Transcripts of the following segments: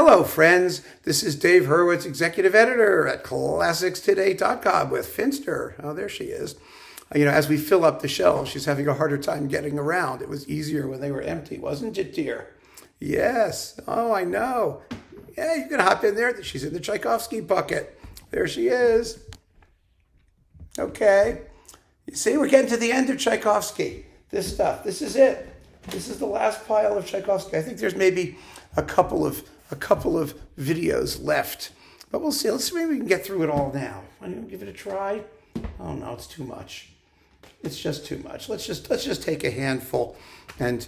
Hello, friends. This is Dave Hurwitz, executive editor at ClassicsToday.com with Finster. Oh, there she is. As we fill up the shelves, she's having a harder time getting around. It was easier when they were empty, wasn't it, dear? Yes. Oh, I know. Yeah, you can hop in there. She's in the Tchaikovsky bucket. There she is. Okay. You see, we're getting to the end of Tchaikovsky. This stuff. This is it. This is the last pile of Tchaikovsky. I think there's maybe a couple of videos left, but we'll see. Let's see if we can get through it all now. Want to give it a try? Oh no, it's too much. It's just too much. Let's just take a handful and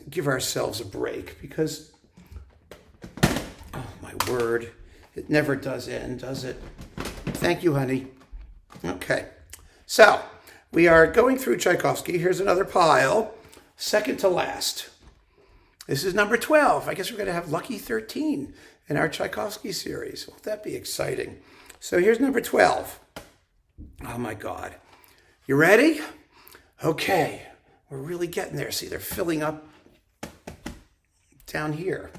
give ourselves a break, because oh my word, it never does end, does it? Thank you, honey. Okay, so we are going through Tchaikovsky. Here's another pile, second to last. This is number 12. I guess we're going to have lucky 13 in our Tchaikovsky series. Won't that be exciting? So here's number 12. Oh my God. You ready? Okay. We're really getting there. See, they're filling up down here.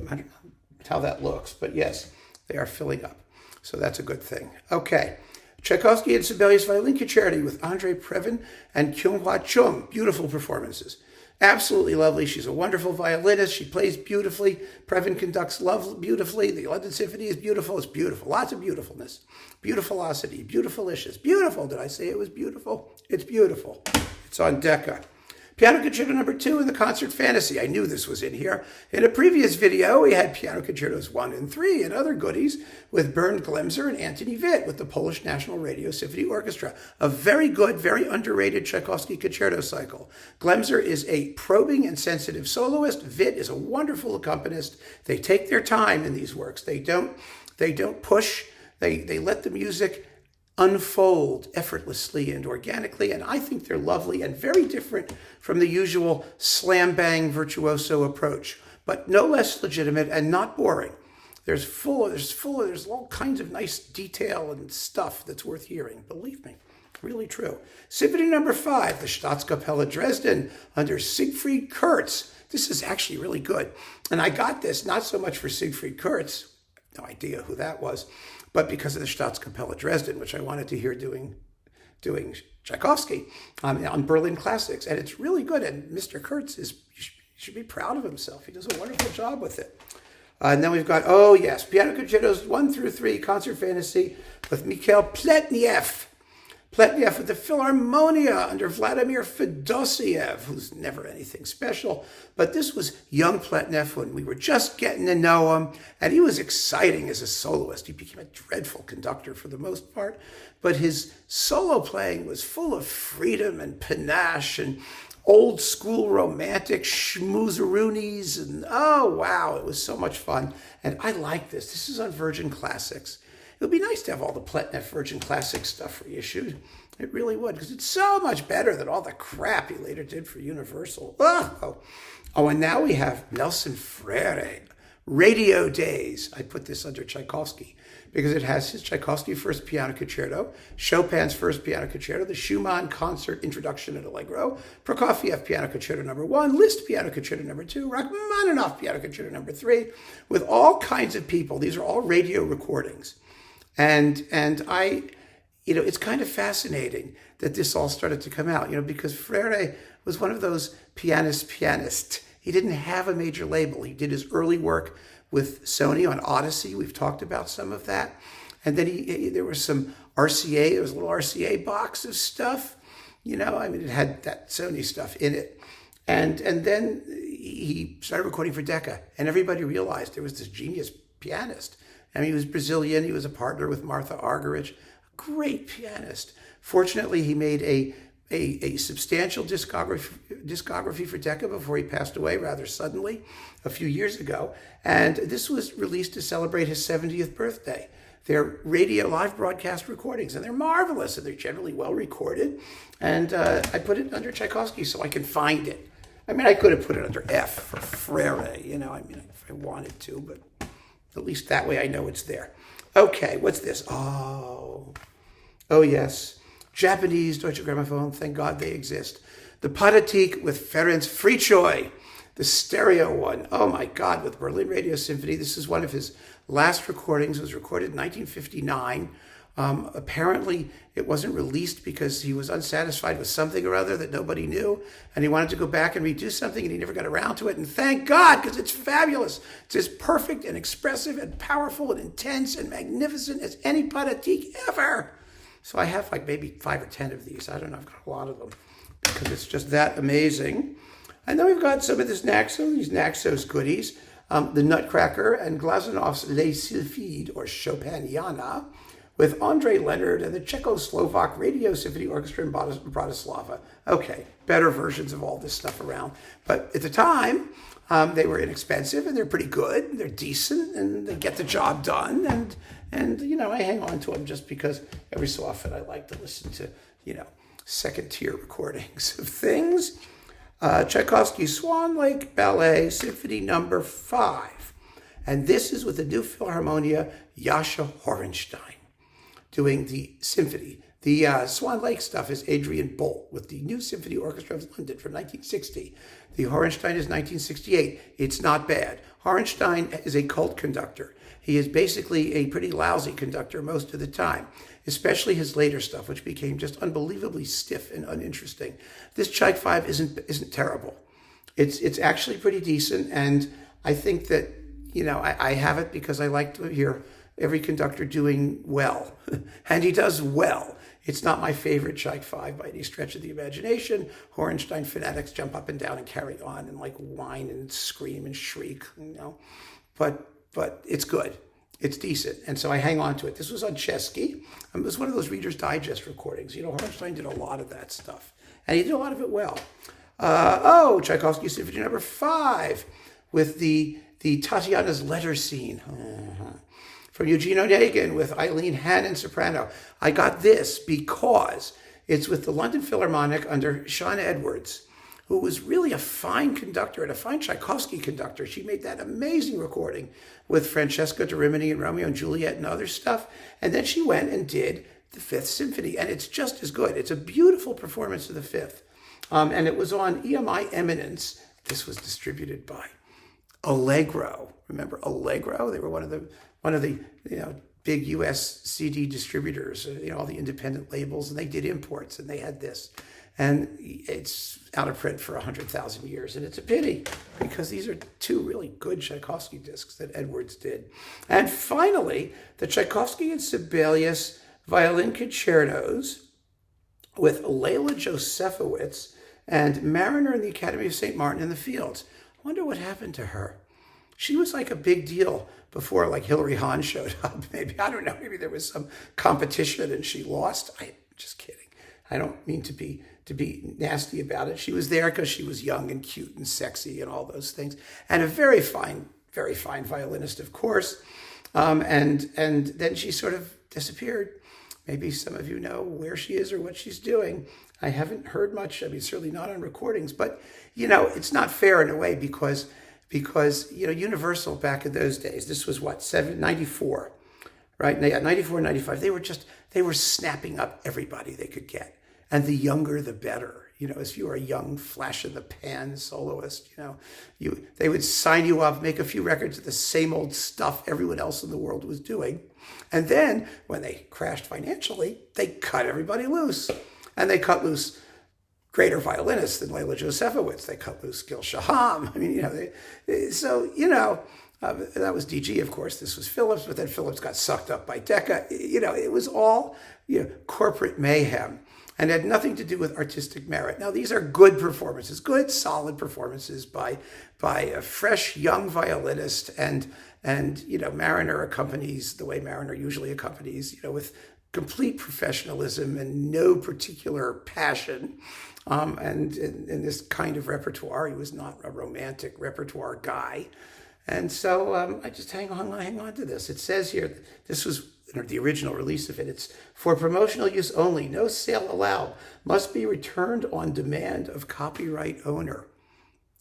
I don't know how that looks, but yes, they are filling up. So that's a good thing. Okay. Tchaikovsky and Sibelius Violin Charity with Andrei Previn and Kyung-Hwa Chung. Beautiful performances. Absolutely lovely. She's a wonderful violinist. She plays beautifully. Previn conducts beautifully. The London Symphony is beautiful. It's beautiful. Lots of beautifulness. Beautifulosity. Beautifulicious. Beautiful. Did I say it was beautiful? It's beautiful. It's on Decca. Piano Concerto number 2 in the Concert Fantasy. I knew this was in here. In a previous video, we had Piano Concertos 1 and 3 and other goodies with Bernd Glemser and Antony Witt with the Polish National Radio Symphony Orchestra. A very good, very underrated Tchaikovsky concerto cycle. Glemser is a probing and sensitive soloist. Witt is a wonderful accompanist. They take their time in these works. They don't push. They let the music unfold effortlessly and organically, and I think they're lovely and very different from the usual slam-bang virtuoso approach, but no less legitimate and not boring. There's all kinds of nice detail and stuff that's worth hearing, believe me. Really true. Symphony number 5, the Staatskapelle Dresden under Siegfried Kurz. This is actually really good, and I got this not so much for Siegfried Kurz, no idea who that was, but because of the Staatskapelle Dresden, which I wanted to hear doing Tchaikovsky on Berlin Classics. And it's really good. And Mr. Kurtz should be proud of himself. He does a wonderful job with it. And then we've got, oh yes, Piano Concertos 1 through 3, Concert Fantasy with Mikhail Pletnev. Pletnev with the Philharmonia under Vladimir Fedosiev, who's never anything special. But this was young Pletnev when we were just getting to know him, and he was exciting as a soloist. He became a dreadful conductor for the most part, but his solo playing was full of freedom and panache and old school romantic schmoozeroonies, and oh wow, it was so much fun. And I like this. This is on Virgin Classics. It would be nice to have all the Pletnev Virgin Classics stuff reissued. It really would, because it's so much better than all the crap he later did for Universal. Oh, and now we have Nelson Freire, Radio Days. I put this under Tchaikovsky because it has his Tchaikovsky First Piano Concerto, Chopin's First Piano Concerto, the Schumann Concert Introduction and Allegro, Prokofiev Piano Concerto number 1, Liszt Piano Concerto number 2, Rachmaninoff Piano Concerto number 3, with all kinds of people. These are all radio recordings. And I, it's kind of fascinating that this all started to come out, because Freire was one of those pianists. He didn't have a major label. He did his early work with Sony on Odyssey. We've talked about some of that. And then there was some RCA, there was a little RCA box of stuff, it had that Sony stuff in it. And then he started recording for Decca, and everybody realized there was this genius pianist. He was Brazilian. He was a partner with Martha Argerich, a great pianist. Fortunately, he made a substantial discography for Decca before he passed away rather suddenly a few years ago. And this was released to celebrate his 70th birthday. They're radio live broadcast recordings, and they're marvelous, and they're generally well recorded. And I put it under Tchaikovsky so I can find it. I could have put it under F for Freire, if I wanted to, but at least that way I know it's there. Okay, what's this? Oh yes. Japanese Deutsche Grammophon, thank God they exist. The Padatik with Ferenc Fricsay. the stereo one. Oh my God, with Berlin Radio Symphony. This is one of his last recordings. It was recorded in 1959. Apparently, it wasn't released because he was unsatisfied with something or other that nobody knew, and he wanted to go back and redo something, and he never got around to it. And thank God, because it's fabulous. It's as perfect and expressive and powerful and intense and magnificent as any pathetique ever. So I have like maybe 5 or 10 of these. I don't know. I've got a lot of them because it's just that amazing. And then we've got some of this Naxos, these Naxos goodies, the Nutcracker and Glazanov's Les Sylphides, or Chopiniana, with Andre Leonard and the Czechoslovak Radio Symphony Orchestra in Bratislava. Okay, better versions of all this stuff around. But at the time, they were inexpensive, and they're pretty good. They're decent, and they get the job done. And you know, I hang on to them just because every so often I like to listen to, you know, second-tier recordings of things. Tchaikovsky's Swan Lake Ballet Symphony No. 5. And this is with the new Philharmonia, Jascha Horenstein, doing the symphony. The Swan Lake stuff is Adrian Bolt with the New Symphony Orchestra of London from 1960. The Horenstein is 1968. It's not bad. Horenstein is a cult conductor. He is basically a pretty lousy conductor most of the time, especially his later stuff, which became just unbelievably stiff and uninteresting. This Tchaik 5 isn't terrible. It's actually pretty decent, and I think that, you know, I have it because I like to hear every conductor doing well, and he does well. It's not my favorite Tchaik 5 by any stretch of the imagination. Horenstein fanatics jump up and down and carry on and like whine and scream and shriek, you know. But it's good. It's decent. And so I hang on to it. This was on Chesky. It was one of those Reader's Digest recordings. You know, Horenstein did a lot of that stuff, and he did a lot of it well. Tchaikovsky Symphony No. 5 with the Tatianas letter scene. From Eugene Onegin with Eileen Hannon soprano. I got this because it's with the London Philharmonic under Sean Edwards, who was really a fine conductor and a fine Tchaikovsky conductor. She made that amazing recording with Francesca da Rimini and Romeo and Juliet and other stuff. And then she went and did the Fifth Symphony, and it's just as good. It's a beautiful performance of the Fifth. And it was on EMI Eminence. This was distributed by Allegro. Remember Allegro? They were one of the you know, big U.S. CD distributors, you know, all the independent labels, and they did imports, and they had this. And it's out of print for 100,000 years, and it's a pity because these are two really good Tchaikovsky discs that Edwards did. And finally, the Tchaikovsky and Sibelius violin concertos with Leila Josefowitz and Mariner in the Academy of St. Martin in the Fields. I wonder what happened to her. She was like a big deal before, like, Hilary Hahn showed up. Maybe, I don't know, maybe there was some competition and she lost. I'm just kidding. I don't mean to be nasty about it. She was there because she was young and cute and sexy and all those things. And a very fine violinist, of course. And then she sort of disappeared. Maybe some of you know where she is or what she's doing. I haven't heard much. I mean, certainly not on recordings. But, you know, it's not fair in a way because you know, Universal back in those days, this was what, 94, right? 94, 95. They were snapping up everybody they could get. And the younger, the better. You know, if you were a young flash in the pan soloist, you know, they would sign you up, make a few records of the same old stuff everyone else in the world was doing. And then when they crashed financially, they cut everybody loose. And they cut loose greater violinists than Leila Josefowitz. They cut loose Gil Shaham. I mean, you know, that was DG, of course. This was Philips, but then Philips got sucked up by Decca. You know, it was all, you know, corporate mayhem and had nothing to do with artistic merit. Now, these are good performances, good, solid performances by a fresh, young violinist. And you know, Mariner accompanies the way Mariner usually accompanies, you know, with complete professionalism and no particular passion. And in this kind of repertoire, he was not a romantic repertoire guy. And so I just hang on to this. It says here, this was the original release of it. It's for promotional use only, no sale allowed, must be returned on demand of copyright owner.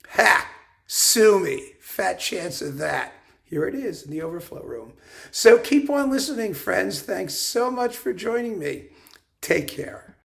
Ha! Sue me. Fat chance of that. Here it is in the Overflow room. So keep on listening, friends. Thanks so much for joining me. Take care.